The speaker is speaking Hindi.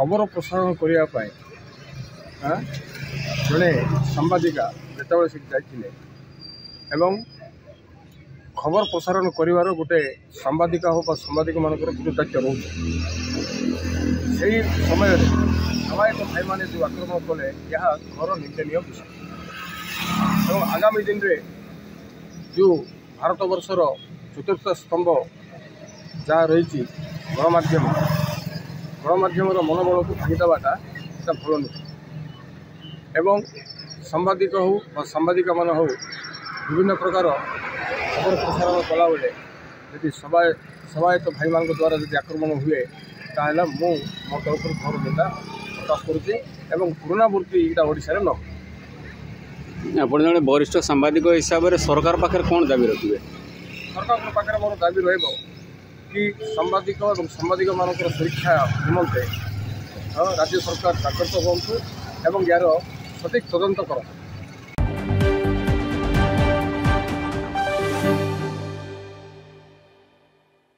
खबर प्रसारण करने जड़े सांबादिका जो जाते खबर प्रसारण कर गोटे सांबादिका हो सांबादिक मान दायित्व रोचे से समय सेवायत भाई मैंने जो आक्रमण कले यह घर निंदनीय विषय और आगामी दिन में जो भारत वर्षर चतुर्थ स्तंभ जहाँ रही गणमाध्यम मनोबल को भांगीदेवाटा से भल नुहे एवं सांबादिक हो सांबादिका मान हो विभिन्न प्रकार खबर प्रसारण कला बेले यदि सेवायत भाई मान द्वारा यदि आक्रमण हुए ताहले मो तरफ घर निंदा प्रकाश करुँच पुनरावृत्ति यहाँ ओडिशा न आप जड़े वरिष्ठ सांबादिक हिसाब से सरकार पाखे कौन दाबी रखिए? सरकार पाखे मोर दाबी कि सांबादिक और सांबादिक मान सुरक्षा निमंते राज्य सरकार जागृत हूँ यार सठिक तदंत कर।